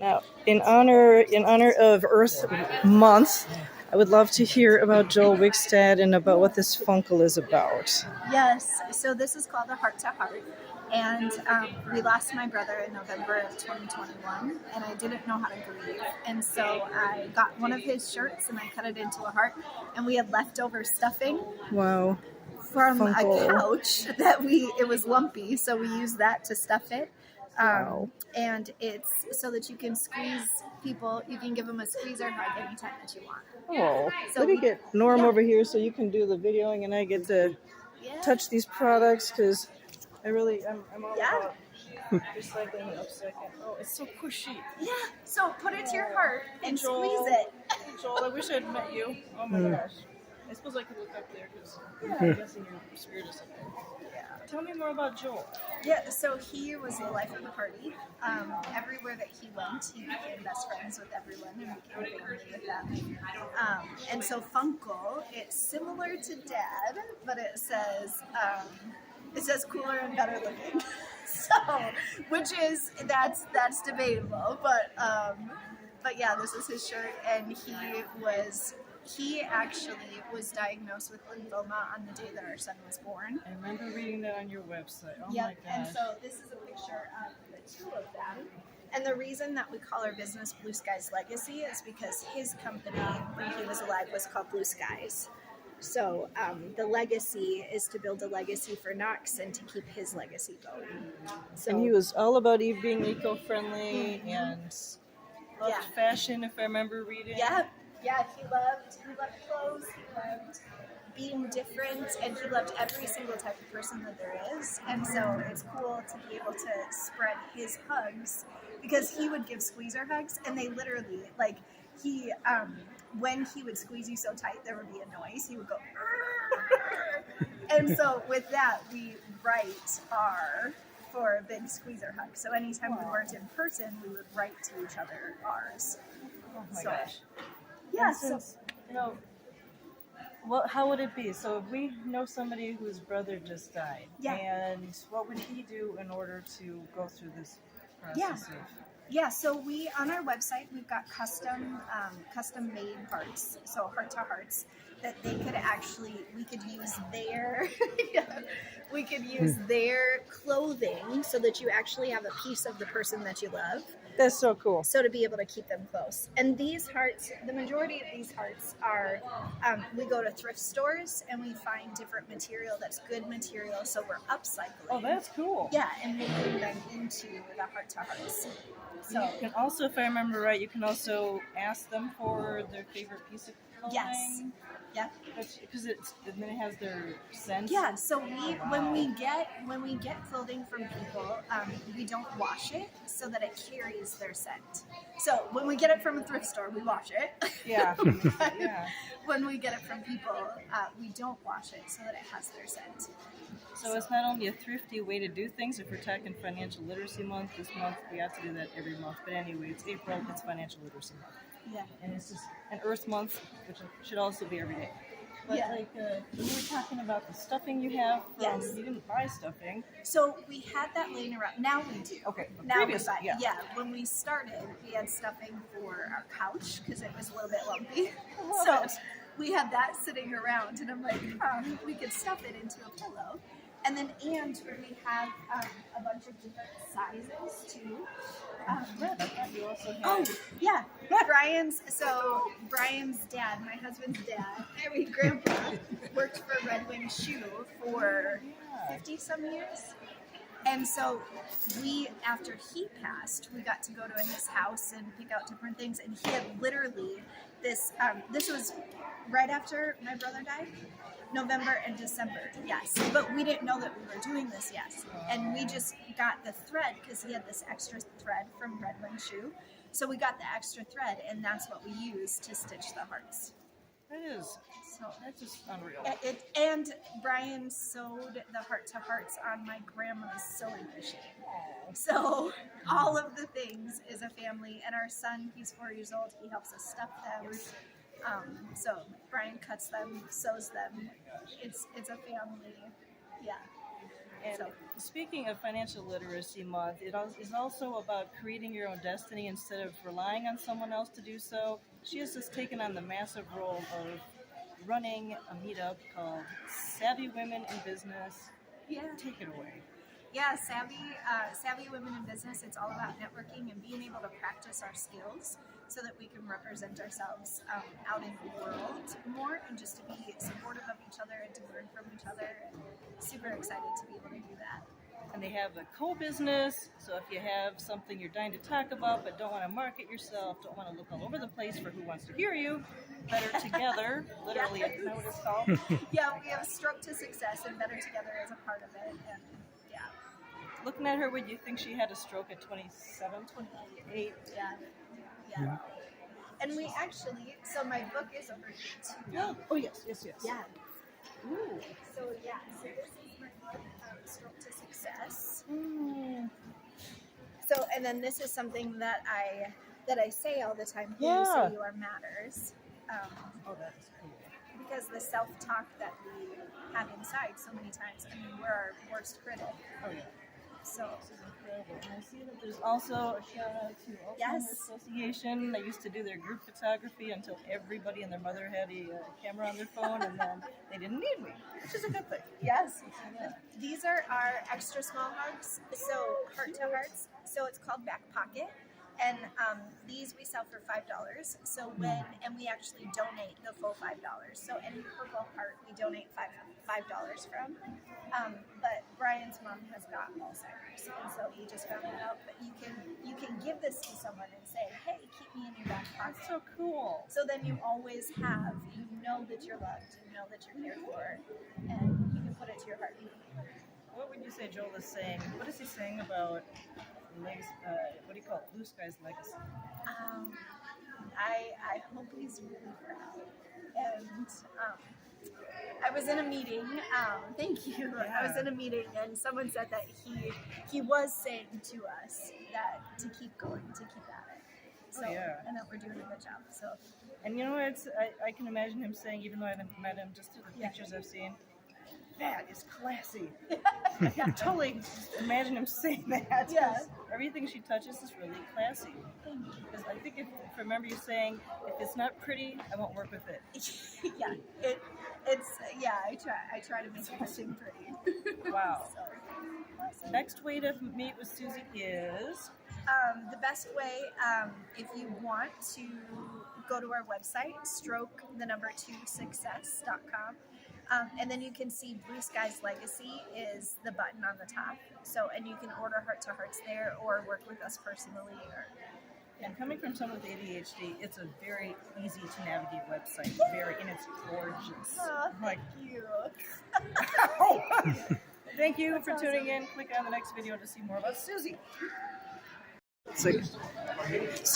Now, in honor of Earth Month, I would love to hear about Joel Wigstad and about what this Funkle is about. Yes, so this is called a Heart to Heart, and we lost my brother in November of 2021, and I didn't know how to grieve, and so I got one of his shirts and I cut it into a heart, and we had leftover stuffing. Wow. From Funkle. a couch that it was lumpy, so we used that to stuff it. Wow. And it's so that you can squeeze people, you can give them a squeezer hug anytime that you want. Oh, So let me get Norm yeah. over here so you can do the videoing and I get to touch these products because I'm all about recycling and upcycling. Oh, it's so cushy. Yeah, so put it to your heart and Joel. squeeze it. Joel, I wish I'd met you. Oh my gosh. I suppose I could look up there because I'm guessing your spirit is up there. Yeah. Tell me more about Joel. Yeah, so he was the life of the party. Everywhere that he went, he became best friends with everyone and became family with them. And so Funkle, it's similar to Dad, but it says cooler and better looking. So, which is that's debatable, but yeah, this is his shirt, and he actually was diagnosed with lymphoma on the day that our son was born. I remember reading that on your website. Oh my gosh. And so this is a picture of the two of them. And the reason that we call our business Blue Skies Legacy is because his company, when he was alive, was called Blue Skies. So the legacy is to build a legacy for Knox and to keep his legacy going. So, and he was all about being eco-friendly and loved fashion, if I remember reading. Yeah, he loved clothes, he loved being different, and he loved every single type of person that there is. And so it's cool to be able to spread his hugs, because he would give squeezer hugs, and they literally, like, he, when he would squeeze you so tight, there would be a noise. He would go, and so with that, we write R for a big squeezer hug. So anytime we weren't in person, we would write to each other R's. Oh my gosh. Yeah, since, how would it be? So if we know somebody whose brother just died, and what would he do in order to go through this process Yeah, so we, on our website, we've got custom made hearts, so heart to hearts, that they could actually, we could use their clothing so that you actually have a piece of the person that you love. That's so cool. So to be able to keep them close. And these hearts, the majority of these hearts are, we go to thrift stores and we find different material that's good material, so we're upcycling. Oh, that's cool. Yeah, and making them into the heart to hearts. So you can also, if I remember right, you can also ask them for their favorite piece of clothing. Yes. Yeah. Because then it has their scent. Yeah. So when we get clothing from people, we don't wash it so that it carries their scent. So when we get it from a thrift store, we wash it. Yeah. When we get it from people, we don't wash it so that it has their scent. So it's not only a thrifty way to do things. If we're talking Financial Literacy Month, this month we have to do that every month. But anyway, it's April. It's Financial Literacy Month. Yeah. And it's just an Earth Month, which should also be every day. But we were talking about the stuffing you have. You didn't buy stuffing. So we had that laying around. Now we do. Okay. Now previously, when we started, we had stuffing for our couch because it was a little bit lumpy. So we had that sitting around, and I'm like, we could stuff it into a pillow. And we have a bunch of different sizes too. You also have Brian's dad, my husband's dad, grandpa, worked for Red Wing Shoe for 50 some years. And so after he passed, we got to go to his house and pick out different things. And he had literally this was right after my brother died. November and December, yes. But we didn't know that we were doing this yet. And we just got the thread because he had this extra thread from Red Wing Shoe. So we got the extra thread, and that's what we used to stitch the hearts. That's just unreal. And Brian sewed the heart to hearts on my grandma's sewing machine. So all of the things is a family. And our son, he's 4 years old. He helps us stuff them. So Brian cuts them, sews them. It's a family. Yeah. And So. speaking of Financial Literacy Month, it is also about creating your own destiny instead of relying on someone else to do so. She has just taken on the massive role of running a meetup called Savvy Women in Business. Yeah. Take it away. Yeah, Savvy Women in Business, it's all about networking and being able to practice our skills so that we can represent ourselves out in the world more, and just to be supportive of each other and to learn from each other. Super excited to be able to do that. And they have a co-business, so if you have something you're dying to talk about but don't want to market yourself, don't want to look all over the place for who wants to hear you, Better Together, literally, isn't that what it's called? Yeah, we have Stroke to Success, and Better Together is a part of it. And yeah. Looking at her, would you think she had a stroke at 27, 28? Yeah. And we actually, so my book is over here too. Yeah. Oh, yes. Yeah. Ooh. So this is my book, Stroke to Success. Mm. So, and then this is something that I say all the time. Who you Yeah. say you are matters. Oh, that is cool. Because the self-talk that we have inside so many times, I mean, we're our worst critic. Oh, yeah. So, This is incredible. And I see that there's also a shout out to Alzheimer's Yes. Association. They used to do their group photography until everybody and their mother had a camera on their phone, and then they didn't need me, which is a good thing. yes. Yeah. These are our extra small hugs, so heart to hearts. So it's called Back Pocket, and these we sell for $5. So and we actually donate the full $5. So any purple heart we donate $5 from. But Brian's mom has got Alzheimer's, and so he just found it out. But you can give this to someone and say, hey, keep me in your back pocket. That's so cool. So then you always have, you know that you're loved, you know that you're cared for, and you can put it to your heart. What would you say Joel is saying? What is he saying about what do you call it? Blue Sky's legacy? I hope he's really proud. And I was in a meeting. Thank you. Yeah. I was in a meeting, and someone said that he was saying to us that to keep going, to keep at it. So, yeah. And that we're doing a good job. So, And you know, I can imagine him saying, even though I haven't met him, just through the pictures I've seen, that is classy. I can totally imagine him saying that. Yeah. Everything she touches is really classy. Because I think if I remember you saying, if it's not pretty, I won't work with it. yeah, I try to make everything pretty. Wow. So, Next way to meet with Suzy is? the best way, if you want to go to our website, stroke2success.com. And then you can see Blue Sky's Legacy is the button on the top. So, and you can order heart to hearts there or work with us personally. And coming from someone with ADHD, it's a very easy to navigate website. And it's gorgeous. Oh, thank you. Thank you for tuning in. Click on the next video to see more about Suzy. So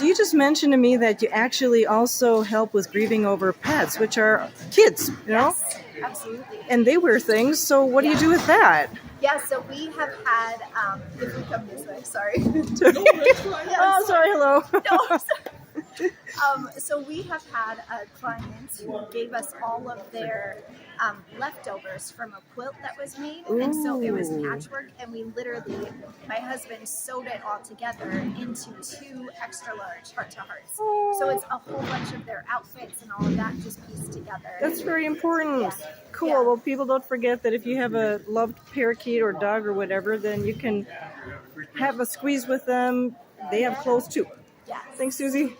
you just mentioned to me that you actually also help with grieving over pets, which are kids, you know? Yes, absolutely. And they wear things, so what do you do with that? Yeah, so we have had, if we come this way, sorry. Oh, sorry, hello. No, I'm sorry. So we have had clients who gave us all of their leftovers from a quilt that was made. And so it was patchwork, and we literally, my husband sewed it all together into 2 extra large heart to hearts. So it's a whole bunch of their outfits and all of that just pieced together. That's very important. Yeah. Cool. Yeah. Well, people don't forget that if you have a loved parakeet or dog or whatever, then you can have a squeeze with them. They have clothes too. Yes. Thanks, Suzy.